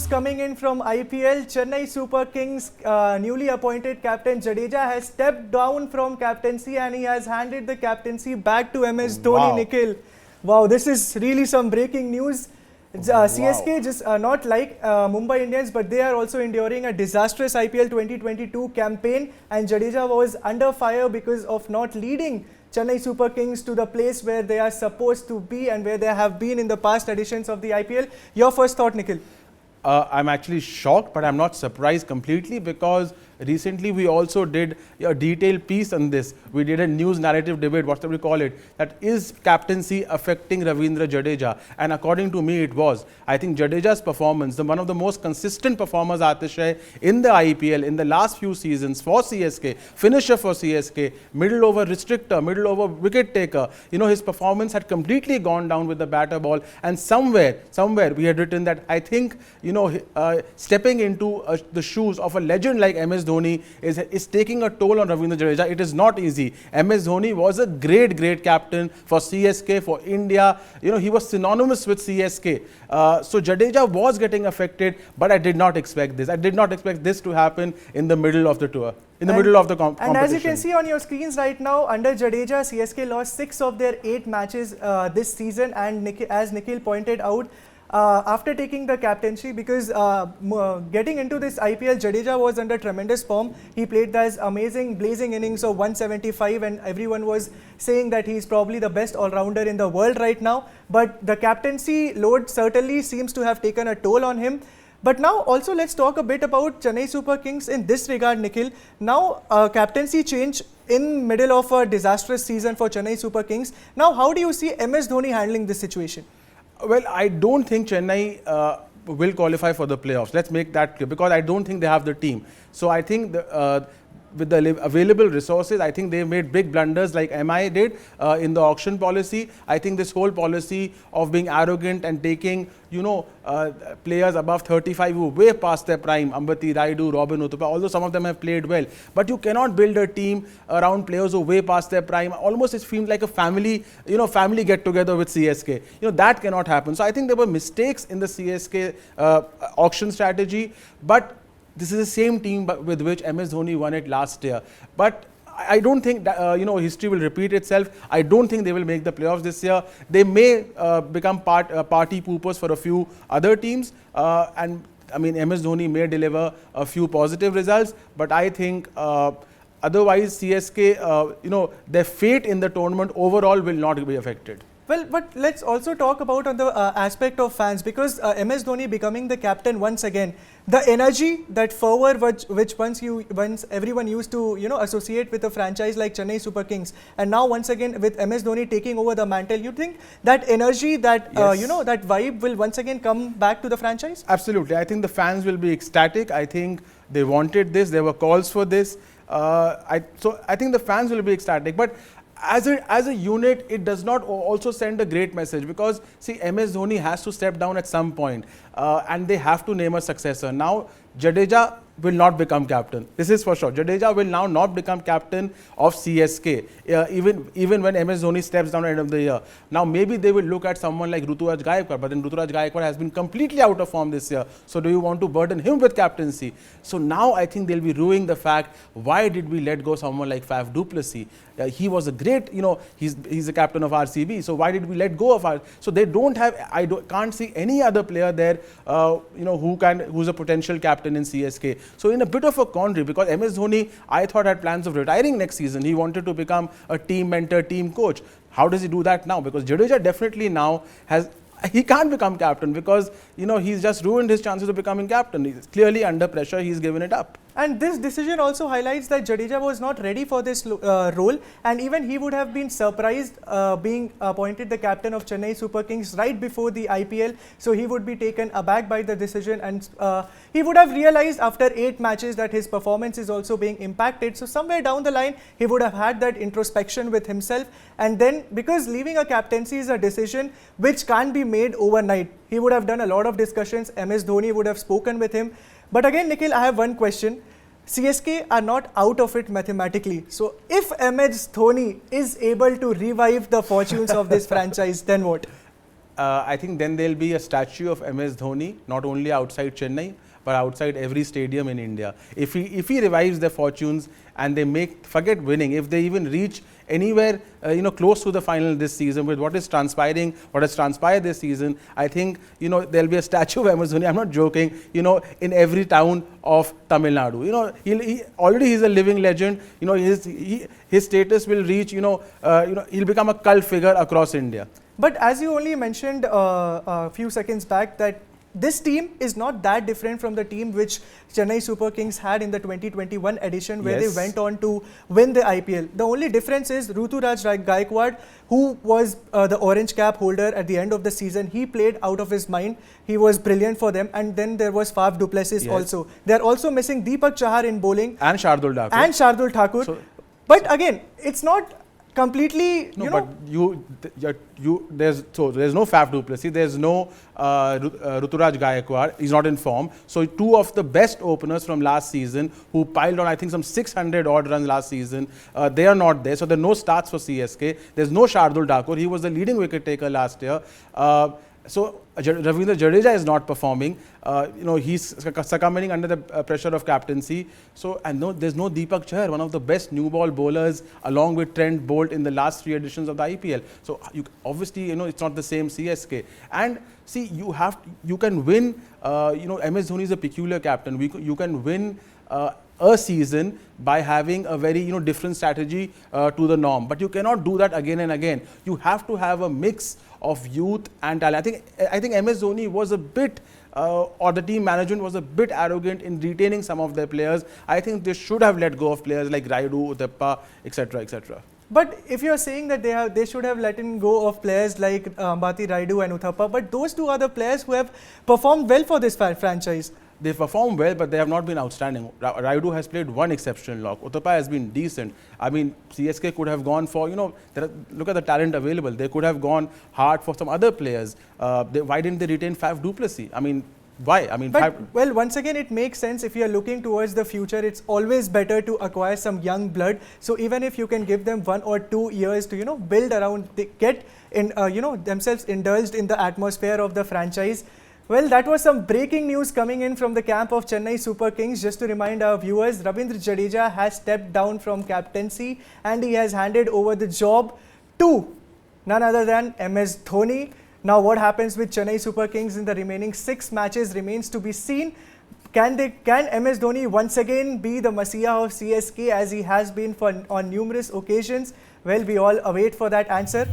news coming in from IPL. Chennai Super Kings newly appointed captain Jadeja has stepped down from captaincy and he has handed the captaincy back to MS Dhoni. Nikhil. Wow, this is really some breaking news. CSK just not like Mumbai Indians, but they are also enduring a disastrous IPL 2022 campaign, and Jadeja was under fire because of not leading Chennai Super Kings to the place where they are supposed to be and where they have been in the past editions of the IPL. Your first thought, Nikhil? I'm actually shocked, but I'm not surprised completely, because recently we also did a detailed piece on this. We did a news narrative debate, whatever we call it, that is captaincy affecting Ravindra Jadeja? And according to me, it was. I think Jadeja's performance, one of the most consistent performers, Atish, in the IPL in the last few seasons for CSK, finisher for CSK, middle over restrictor, middle over wicket taker. You know, his performance had completely gone down with the batter ball, and somewhere we had written that I think, you know, stepping into the shoes of a legend like MS Dhoni is taking a toll on Ravindra Jadeja. It is not easy. MS Dhoni was a great captain for CSK, for India. You know, he was synonymous with CSK. So Jadeja was getting affected, but I did not expect this. I did not expect this to happen in the middle of the tour, in the middle of the competition. And as you can see on your screens right now, under Jadeja, CSK lost 6 of their 8 matches this season, and as Nikhil pointed out, after taking the captaincy, because getting into this IPL, Jadeja was under tremendous form. He played those amazing blazing innings of 175, and everyone was saying that he's probably the best all-rounder in the world right now. But the captaincy load certainly seems to have taken a toll on him. But now also let's talk a bit about Chennai Super Kings in this regard, Nikhil. Now captaincy change in middle of a disastrous season for Chennai Super Kings. Now how do you see MS Dhoni handling this situation? Well, I don't think Chennai will qualify for the playoffs. Let's make that clear, because I don't think they have the team. So I think with the available resources, I think they made big blunders like MI did in the auction policy. I think this whole policy of being arrogant and taking, you know, players above 35 who way past their prime, Ambati Raidu, Robin Uthappa, although some of them have played well, but you cannot build a team around players who way past their prime. Almost it seems like a family, you know, family get together with CSK. You know, that cannot happen. So I think there were mistakes in the CSK auction strategy, but this is the same team with which MS Dhoni won it last year. But I don't think that, you know, history will repeat itself. I don't think they will make the playoffs this year. They may become party poopers for a few other teams. And I mean, MS Dhoni may deliver a few positive results. But I think otherwise CSK, you know, their fate in the tournament overall will not be affected. Well, but let's also talk about on the aspect of fans, because MS Dhoni becoming the captain once again, the energy, that fervor which once everyone used to, you know, associate with a franchise like Chennai Super Kings, and now once again with MS Dhoni taking over the mantle, you think that energy, that you know, that vibe will once again come back to the franchise? Absolutely. I think the fans will be ecstatic. I think they wanted this. There were calls for this. So I think the fans will be ecstatic. But as a unit, it does not also send a great message, because see, MS Dhoni has to step down at some point, and they have to name a successor. Now Jadeja will not become captain. This is for sure. Jadeja will now not become captain of CSK, even when MS Dhoni steps down at the end of the year. Now maybe they will look at someone like Ruturaj Gaikwad, but then Ruturaj Gaikwad has been completely out of form this year. So do you want to burden him with captaincy? So now I think they'll be ruining the fact, why did we let go someone like Faf du Plessis? He was a great, you know, he's the captain of RCB. So why did we let go of our? So they don't have, can't see any other player there, you know, who's a potential captain in CSK. So in a bit of a quandary, because MS Dhoni, I thought, had plans of retiring next season. He wanted to become a team mentor, team coach. How does he do that now? Because Jadeja definitely now he can't become captain, because, you know, he's just ruined his chances of becoming captain. He's clearly under pressure. He's given it up. And this decision also highlights that Jadeja was not ready for this role, and even he would have been surprised being appointed the captain of Chennai Super Kings right before the IPL. So he would be taken aback by the decision, and he would have realized after 8 matches that his performance is also being impacted. So somewhere down the line, he would have had that introspection with himself, and then, because leaving a captaincy is a decision which can't be made overnight, he would have done a lot of discussions. MS Dhoni would have spoken with him. But again, Nikhil, I have one question. CSK are not out of it mathematically. So if MS Dhoni is able to revive the fortunes of this franchise, then what? I think then there'll be a statue of MS Dhoni, not only outside Chennai, but outside every stadium in India. If he revives their fortunes and they forget winning, if they even reach anywhere close to the final this season with what has transpired this season, I think there'll be a statue of MS Dhoni. I'm not joking. In every town of Tamil Nadu. He's a living legend. His status will reach. He'll become a cult figure across India. But as you only mentioned a few seconds back that this team is not that different from the team which Chennai Super Kings had in the 2021 edition where they went on to win the IPL. The only difference is Ruturaj Gaikwad, who was the orange cap holder at the end of the season, he played out of his mind. He was brilliant for them. And then there was Faf du Plessis also. They're also missing Deepak Chahar in bowling. And Shardul Thakur. So, but again, it's not completely, but there's no Faf du Plessis, there's no Ruturaj Gaikwad, he's not in form. So two of the best openers from last season who piled on I think some 600 odd runs last season, they are not there. So there are no starts for CSK. There's no Shardul Thakur, he was the leading wicket taker last year. So Ravindra Jadeja is not performing. He's succumbing under the pressure of captaincy. So there's no Deepak Chahar, one of the best new ball bowlers, along with Trent Bolt in the last 3 editions of the IPL. So obviously it's not the same CSK. And see, you can win. MS Dhoni is a peculiar captain. You can win a season by having a very different strategy to the norm, but you cannot do that again and again. You have to have a mix of youth and talent. I think MS Dhoni was a bit or the team management was a bit arrogant in retaining some of their players. I think they should have let go of players like Rayudu, Uthappa, etc., etc. But if you are saying that they should have let go of players like Ambati, Rayudu and Uthappa, but those two are the players who have performed well for this franchise. They performed well, but they have not been outstanding. Rayudu has played one exceptional knock. Uthappa has been decent. I mean, CSK could have gone for, look at the talent available. They could have gone hard for some other players. Why didn't they retain Faf du Plessis? I mean, why? I mean, well, once again, it makes sense. If you are looking towards the future, it's always better to acquire some young blood. So even if you can give them 1 or 2 years to, build around, they get in, themselves indulged in the atmosphere of the franchise. Well, that was some breaking news coming in from the camp of Chennai Super Kings. Just to remind our viewers, Ravindra Jadeja has stepped down from captaincy and he has handed over the job to none other than MS Dhoni. Now, what happens with Chennai Super Kings in the remaining 6 matches remains to be seen. Can MS Dhoni once again be the messiah of CSK as he has been on numerous occasions? Well, we all await for that answer.